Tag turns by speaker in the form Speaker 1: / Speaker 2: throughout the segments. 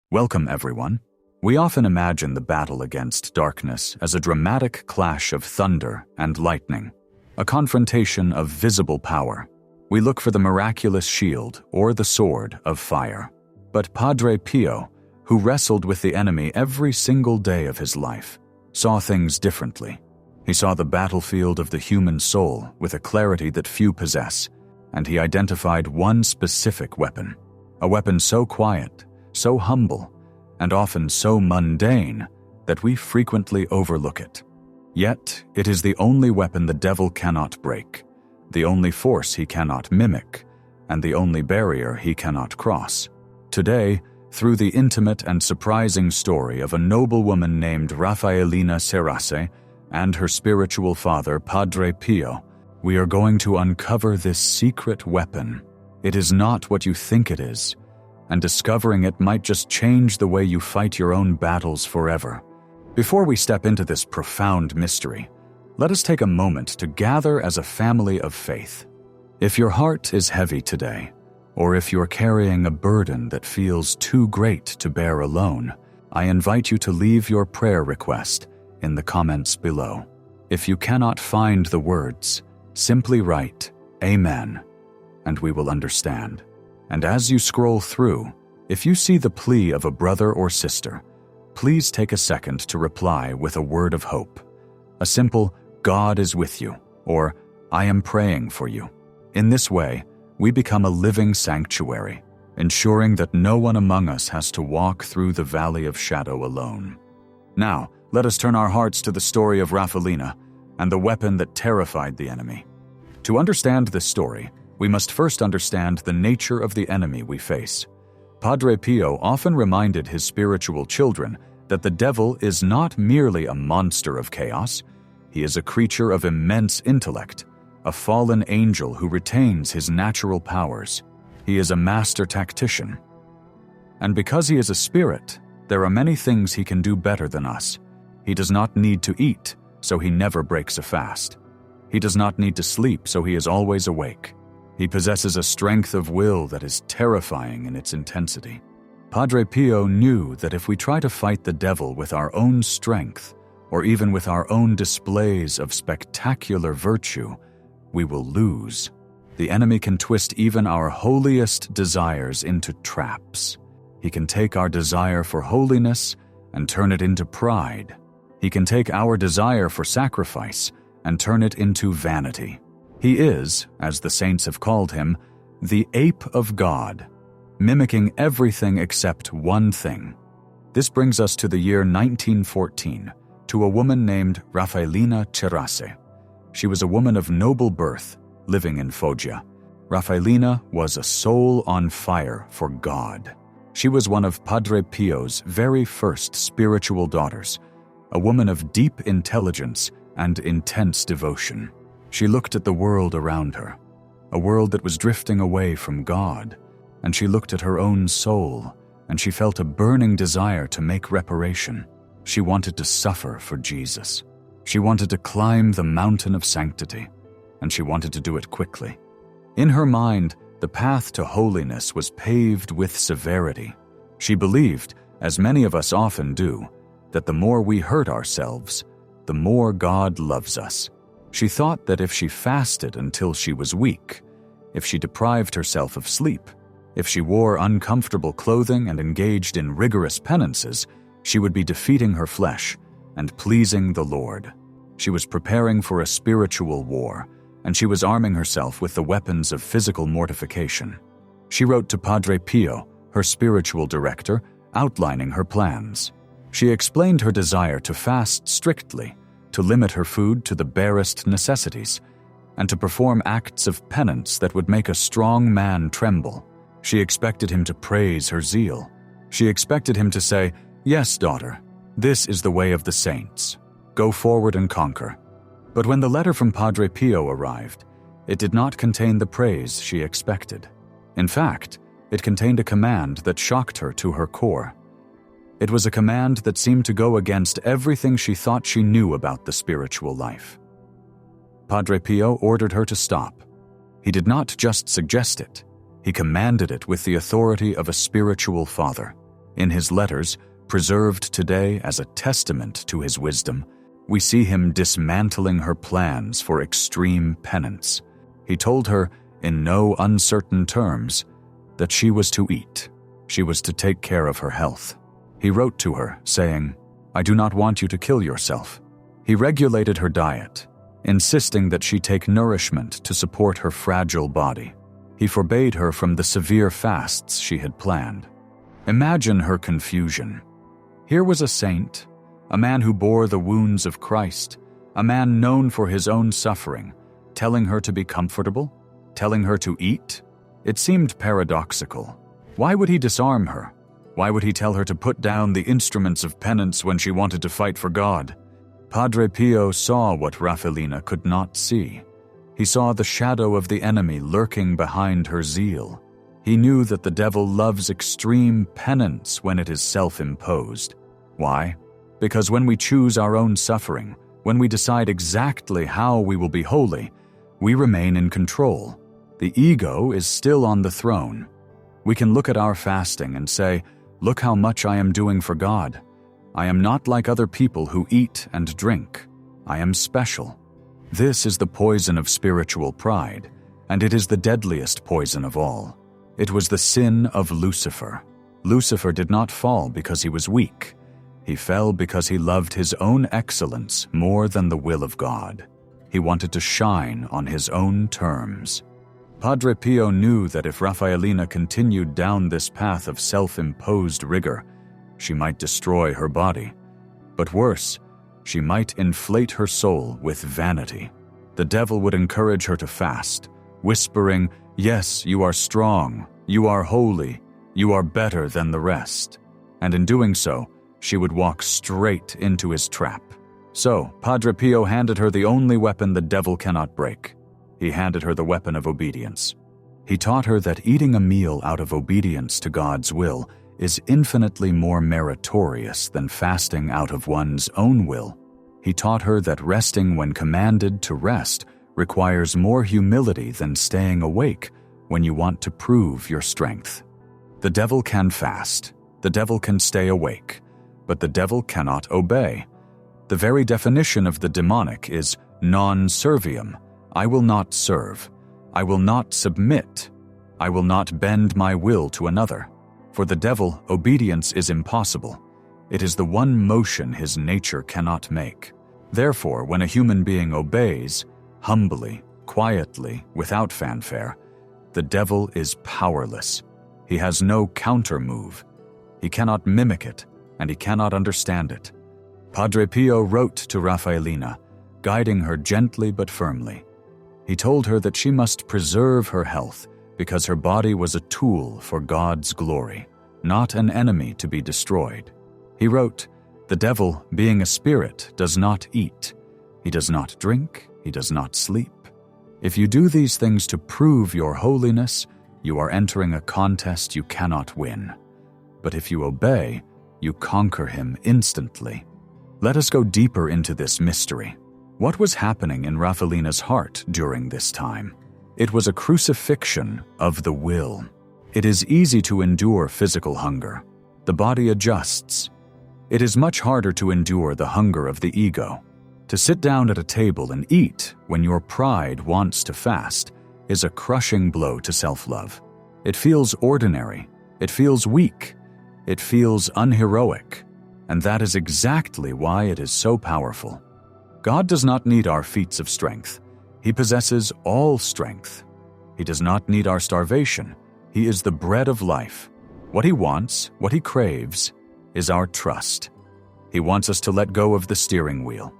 Speaker 1: Welcome, everyone. We often imagine the battle against darkness as a dramatic clash of thunder and lightning, a confrontation of visible power. We look for the miraculous shield or the sword of fire. But Padre Pio, who wrestled with the enemy every single day of his life, saw things differently. He saw the battlefield of the human soul with a clarity that few possess, and he identified one specific weapon, a weapon so quiet, so humble, and often so mundane that we frequently overlook it. Yet, it is the only weapon the devil cannot break, the only force he cannot mimic, and the only barrier he cannot cross. Today, through the intimate and surprising story of a noblewoman named Raffaelina Cerase and her spiritual father, Padre Pio, we are going to uncover this secret weapon. It is not what you think it is, and discovering it might just change the way you fight your own battles forever. Before we step into this profound mystery, let us take a moment to gather as a family of faith. If your heart is heavy today, or if you're carrying a burden that feels too great to bear alone, I invite you to leave your prayer request in the comments below. If you cannot find the words, simply write Amen, and we will understand. And as you scroll through, if you see the plea of a brother or sister, please take a second to reply with a word of hope. A simple, God is with you, or I am praying for you. In this way, we become a living sanctuary, ensuring that no one among us has to walk through the valley of shadow alone. Now, let us turn our hearts to the story of Raffaelina and the weapon that terrified the enemy. To understand this story, we must first understand the nature of the enemy we face. Padre Pio often reminded his spiritual children that the devil is not merely a monster of chaos. He is a creature of immense intellect, a fallen angel who retains his natural powers. He is a master tactician. And because he is a spirit, there are many things he can do better than us. He does not need to eat, so he never breaks a fast. He does not need to sleep, so he is always awake. He possesses a strength of will that is terrifying in its intensity. Padre Pio knew that if we try to fight the devil with our own strength, or even with our own displays of spectacular virtue, we will lose. The enemy can twist even our holiest desires into traps. He can take our desire for holiness and turn it into pride. He can take our desire for sacrifice and turn it into vanity. He is, as the saints have called him, the ape of God, mimicking everything except one thing. This brings us to the year 1914, to a woman named Raffaelina Cerase. She was a woman of noble birth, living in Foggia. Raffaelina was a soul on fire for God. She was one of Padre Pio's very first spiritual daughters, a woman of deep intelligence and intense devotion. She looked at the world around her, a world that was drifting away from God, and she looked at her own soul, and she felt a burning desire to make reparation. She wanted to suffer for Jesus. She wanted to climb the mountain of sanctity, and she wanted to do it quickly. In her mind, the path to holiness was paved with severity. She believed, as many of us often do, that the more we hurt ourselves, the more God loves us. She thought that if she fasted until she was weak, if she deprived herself of sleep, if she wore uncomfortable clothing and engaged in rigorous penances, she would be defeating her flesh and pleasing the Lord. She was preparing for a spiritual war, and she was arming herself with the weapons of physical mortification. She wrote to Padre Pio, her spiritual director, outlining her plans. She explained her desire to fast strictly, to limit her food to the barest necessities, and to perform acts of penance that would make a strong man tremble. She expected him to praise her zeal. She expected him to say, "Yes, daughter, this is the way of the saints. Go forward and conquer." But when the letter from Padre Pio arrived, it did not contain the praise she expected. In fact, it contained a command that shocked her to her core. It was a command that seemed to go against everything she thought she knew about the spiritual life. Padre Pio ordered her to stop. He did not just suggest it, he commanded it with the authority of a spiritual father. In his letters, preserved today as a testament to his wisdom, we see him dismantling her plans for extreme penance. He told her, in no uncertain terms, that she was to eat. She was to take care of her health. He wrote to her, saying, "I do not want you to kill yourself." He regulated her diet, insisting that she take nourishment to support her fragile body. He forbade her from the severe fasts she had planned. Imagine her confusion. Here was a saint, a man who bore the wounds of Christ, a man known for his own suffering, telling her to be comfortable, telling her to eat. It seemed paradoxical. Why would he disarm her? Why would he tell her to put down the instruments of penance when she wanted to fight for God? Padre Pio saw what Raffaelina could not see. He saw the shadow of the enemy lurking behind her zeal. He knew that the devil loves extreme penance when it is self-imposed. Why? Because when we choose our own suffering, when we decide exactly how we will be holy, we remain in control. The ego is still on the throne. We can look at our fasting and say, "Look how much I am doing for God. I am not like other people who eat and drink. I am special." This is the poison of spiritual pride, and it is the deadliest poison of all. It was the sin of Lucifer. Lucifer did not fall because he was weak. He fell because he loved his own excellence more than the will of God. He wanted to shine on his own terms. Padre Pio knew that if Raffaelina continued down this path of self-imposed rigor, she might destroy her body. But worse, she might inflate her soul with vanity. The devil would encourage her to fast, whispering, "Yes, you are strong, you are holy, you are better than the rest." And in doing so, she would walk straight into his trap. So, Padre Pio handed her the only weapon the devil cannot break. He handed her the weapon of obedience. He taught her that eating a meal out of obedience to God's will is infinitely more meritorious than fasting out of one's own will. He taught her that resting when commanded to rest requires more humility than staying awake when you want to prove your strength. The devil can fast, the devil can stay awake, but the devil cannot obey. The very definition of the demonic is non serviam. I will not serve. I will not submit. I will not bend my will to another. For the devil, obedience is impossible. It is the one motion his nature cannot make. Therefore, when a human being obeys, humbly, quietly, without fanfare, the devil is powerless. He has no counter move. He cannot mimic it, and he cannot understand it. Padre Pio wrote to Raffaelina, guiding her gently but firmly. He told her that she must preserve her health because her body was a tool for God's glory, not an enemy to be destroyed. He wrote, "The devil, being a spirit, does not eat. He does not drink. He does not sleep. If you do these things to prove your holiness, you are entering a contest you cannot win. But if you obey, you conquer him instantly." Let us go deeper into this mystery. What was happening in Raffaelina's heart during this time? It was a crucifixion of the will. It is easy to endure physical hunger. The body adjusts. It is much harder to endure the hunger of the ego. To sit down at a table and eat when your pride wants to fast is a crushing blow to self-love. It feels ordinary. It feels weak. It feels unheroic. And that is exactly why it is so powerful. God does not need our feats of strength. He possesses all strength. He does not need our starvation. He is the bread of life. What he wants, what he craves, is our trust. He wants us to let go of the steering wheel.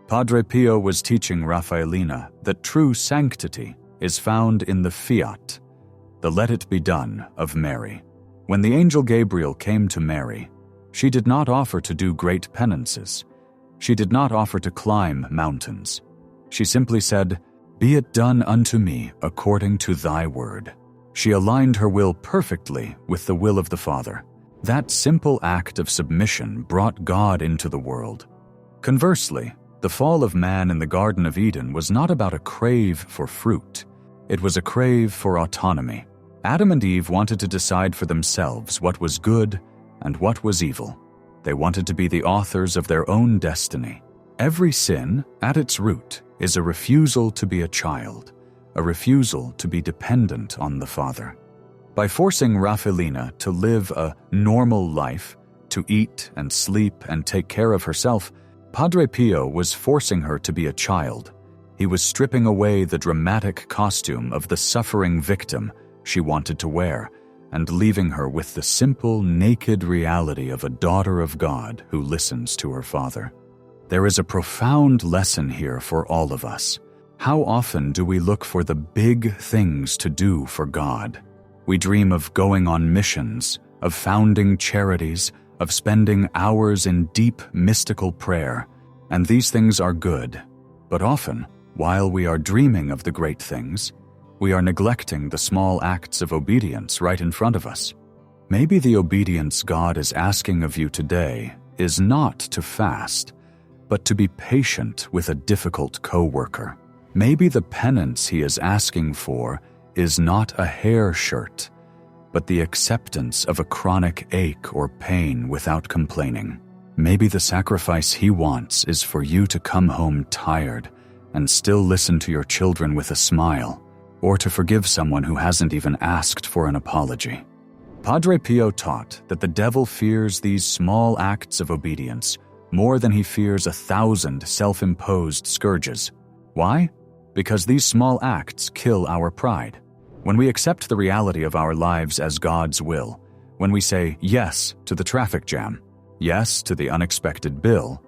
Speaker 1: Padre Pio was teaching Raffaelina that true sanctity is found in the fiat, the let it be done of Mary. When the angel Gabriel came to Mary, she did not offer to do great penances. She did not offer to climb mountains. She simply said, "Be it done unto me according to thy word." She aligned her will perfectly with the will of the Father. That simple act of submission brought God into the world. Conversely, the fall of man in the Garden of Eden was not about a crave for fruit. It was a crave for autonomy. Adam and Eve wanted to decide for themselves what was good and what was evil. They wanted to be the authors of their own destiny. Every sin, at its root, is a refusal to be a child, a refusal to be dependent on the Father. By forcing Raffaelina to live a normal life, to eat and sleep and take care of herself, Padre Pio was forcing her to be a child. He was stripping away the dramatic costume of the suffering victim she wanted to wear, and leaving her with the simple, naked reality of a daughter of God who listens to her Father. There is a profound lesson here for all of us. How often do we look for the big things to do for God? We dream of going on missions, of founding charities, of spending hours in deep, mystical prayer, and these things are good. But often, while we are dreaming of the great things, we are neglecting the small acts of obedience right in front of us. Maybe the obedience God is asking of you today is not to fast, but to be patient with a difficult co-worker. Maybe the penance He is asking for is not a hair shirt, but the acceptance of a chronic ache or pain without complaining. Maybe the sacrifice He wants is for you to come home tired and still listen to your children with a smile, or to forgive someone who hasn't even asked for an apology. Padre Pio taught that the devil fears these small acts of obedience more than he fears 1,000 self-imposed scourges. Why? Because these small acts kill our pride. When we accept the reality of our lives as God's will, when we say yes to the traffic jam, yes to the unexpected bill,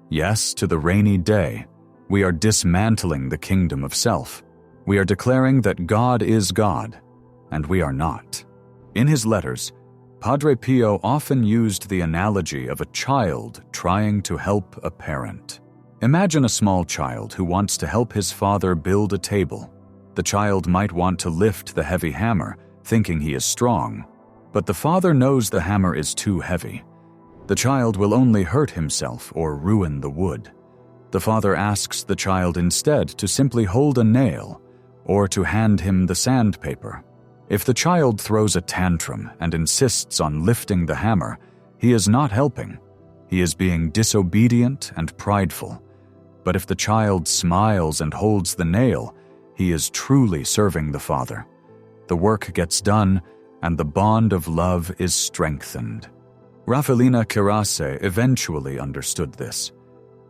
Speaker 1: yes to the rainy day, we are dismantling the kingdom of self. We are declaring that God is God, and we are not. In his letters, Padre Pio often used the analogy of a child trying to help a parent. Imagine a small child who wants to help his father build a table. The child might want to lift the heavy hammer, thinking he is strong, but the father knows the hammer is too heavy. The child will only hurt himself or ruin the wood. The father asks the child instead to simply hold a nail or to hand him the sandpaper. If the child throws a tantrum and insists on lifting the hammer, he is not helping. He is being disobedient and prideful. But if the child smiles and holds the nail, he is truly serving the Father. The work gets done, and the bond of love is strengthened. Raffaelina Cerase eventually understood this.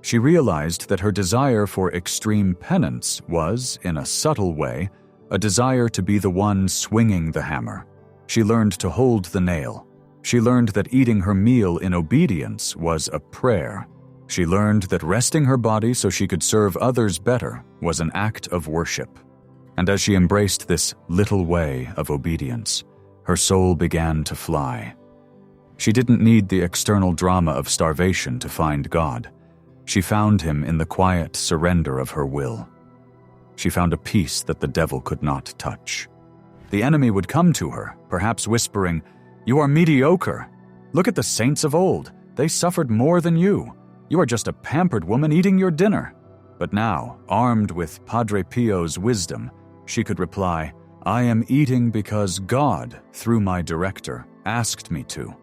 Speaker 1: She realized that her desire for extreme penance was, in a subtle way, a desire to be the one swinging the hammer. She learned to hold the nail. She learned that eating her meal in obedience was a prayer. She learned that resting her body so she could serve others better was an act of worship. And as she embraced this little way of obedience, her soul began to fly. She didn't need the external drama of starvation to find God. She found Him in the quiet surrender of her will. She found a peace that the devil could not touch. The enemy would come to her, perhaps whispering, "You are mediocre. Look at the saints of old. They suffered more than you. You are just a pampered woman eating your dinner." But now, armed with Padre Pio's wisdom, she could reply, "I am eating because God, through my director, asked me to.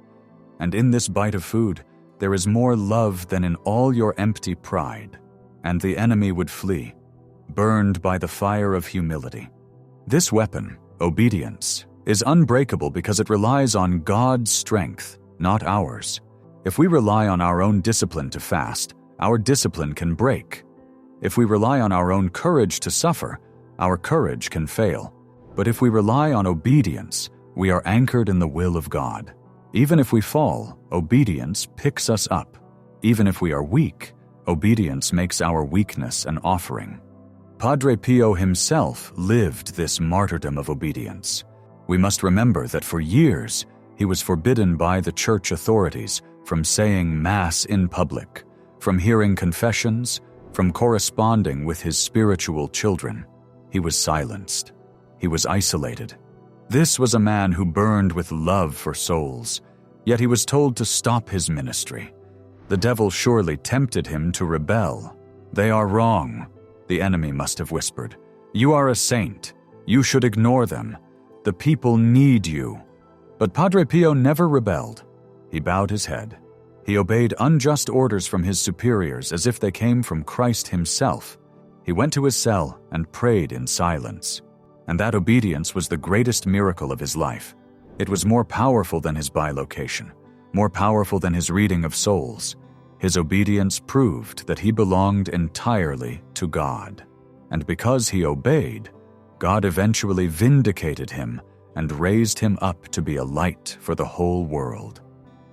Speaker 1: And in this bite of food, there is more love than in all your empty pride." And the enemy would flee, burned by the fire of humility. This weapon, obedience, is unbreakable because it relies on God's strength, not ours. If we rely on our own discipline to fast, our discipline can break. If we rely on our own courage to suffer, our courage can fail. But if we rely on obedience, we are anchored in the will of God. Even if we fall, obedience picks us up. Even if we are weak, obedience makes our weakness an offering. Padre Pio himself lived this martyrdom of obedience. We must remember that for years, he was forbidden by the church authorities from saying Mass in public, from hearing confessions, from corresponding with his spiritual children. He was silenced. He was isolated. This was a man who burned with love for souls, yet he was told to stop his ministry. The devil surely tempted him to rebel. "They are wrong," the enemy must have whispered. "You are a saint. You should ignore them. The people need you." But Padre Pio never rebelled. He bowed his head. He obeyed unjust orders from his superiors as if they came from Christ himself. He went to his cell and prayed in silence. And that obedience was the greatest miracle of his life. It was more powerful than his bilocation, more powerful than his reading of souls. His obedience proved that he belonged entirely to God. And because he obeyed, God eventually vindicated him and raised him up to be a light for the whole world.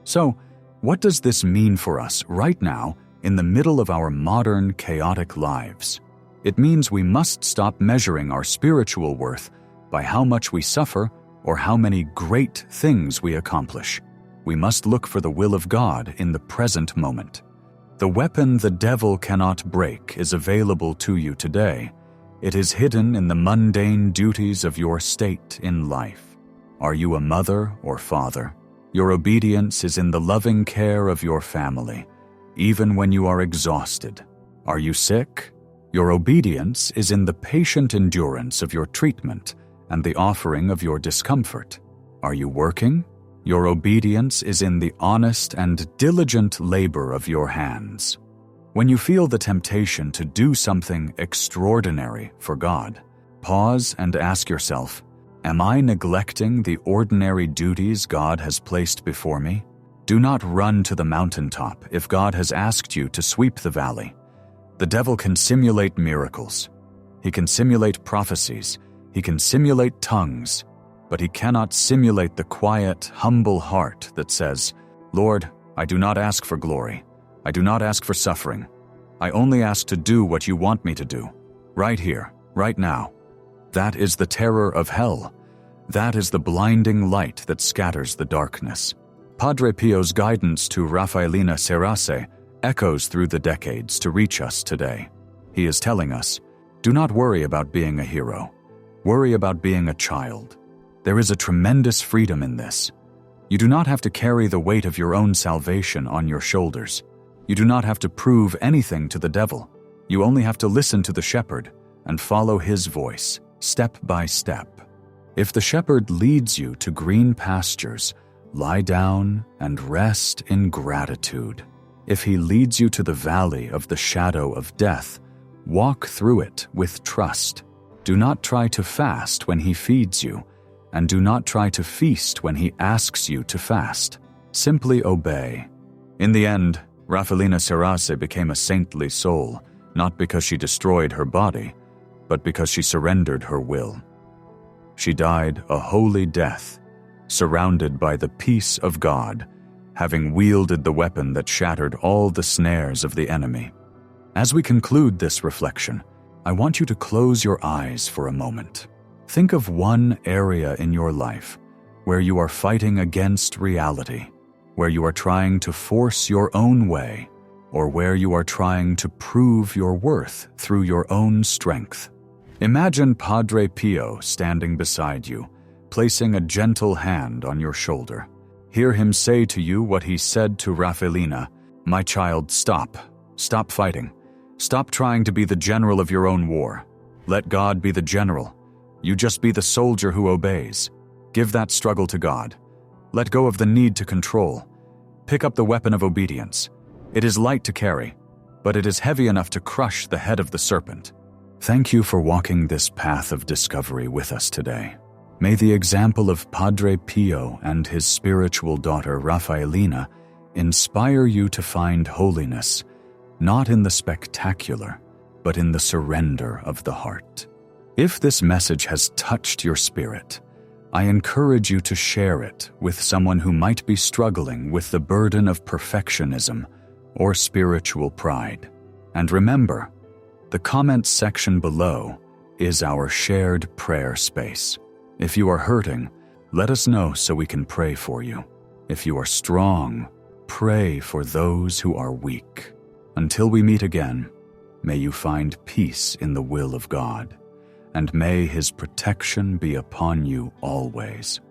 Speaker 1: So, what does this mean for us right now in the middle of our modern, chaotic lives? It means we must stop measuring our spiritual worth by how much we suffer or how many great things we accomplish. We must look for the will of God in the present moment. The weapon the devil cannot break is available to you today. It is hidden in the mundane duties of your state in life. Are you a mother or father? Your obedience is in the loving care of your family, even when you are exhausted. Are you sick? Your obedience is in the patient endurance of your treatment and the offering of your discomfort. Are you working? Your obedience is in the honest and diligent labor of your hands. When you feel the temptation to do something extraordinary for God, pause and ask yourself, am I neglecting the ordinary duties God has placed before me? Do not run to the mountaintop if God has asked you to sweep the valley. The devil can simulate miracles. He can simulate prophecies. He can simulate tongues. But he cannot simulate the quiet, humble heart that says, Lord, I do not ask for glory. I do not ask for suffering. I only ask to do what you want me to do, right here, right now. That is the terror of hell. That is the blinding light that scatters the darkness. Padre Pio's guidance to Raffaelina Cerase echoes through the decades to reach us today. He is telling us, do not worry about being a hero. Worry about being a child. There is a tremendous freedom in this. You do not have to carry the weight of your own salvation on your shoulders. You do not have to prove anything to the devil. You only have to listen to the shepherd and follow his voice, step by step. If the shepherd leads you to green pastures, lie down and rest in gratitude. If he leads you to the valley of the shadow of death, walk through it with trust. Do not try to fast when he feeds you, and do not try to feast when he asks you to fast. Simply obey. In the end, Raffaelina Cerase became a saintly soul, not because she destroyed her body, but because she surrendered her will. She died a holy death, surrounded by the peace of God, having wielded the weapon that shattered all the snares of the enemy. As we conclude this reflection, I want you to close your eyes for a moment. Think of one area in your life where you are fighting against reality, where you are trying to force your own way, or where you are trying to prove your worth through your own strength. Imagine Padre Pio standing beside you, placing a gentle hand on your shoulder. Hear him say to you what he said to Raffaelina, "My child, stop. Stop fighting. Stop trying to be the general of your own war. Let God be the general. You just be the soldier who obeys. Give that struggle to God. Let go of the need to control. Pick up the weapon of obedience. It is light to carry, but it is heavy enough to crush the head of the serpent." Thank you for walking this path of discovery with us today. May the example of Padre Pio and his spiritual daughter Raffaelina inspire you to find holiness, not in the spectacular, but in the surrender of the heart. If this message has touched your spirit, I encourage you to share it with someone who might be struggling with the burden of perfectionism or spiritual pride. And remember, the comments section below is our shared prayer space. If you are hurting, let us know so we can pray for you. If you are strong, pray for those who are weak. Until we meet again, may you find peace in the will of God, and may His protection be upon you always.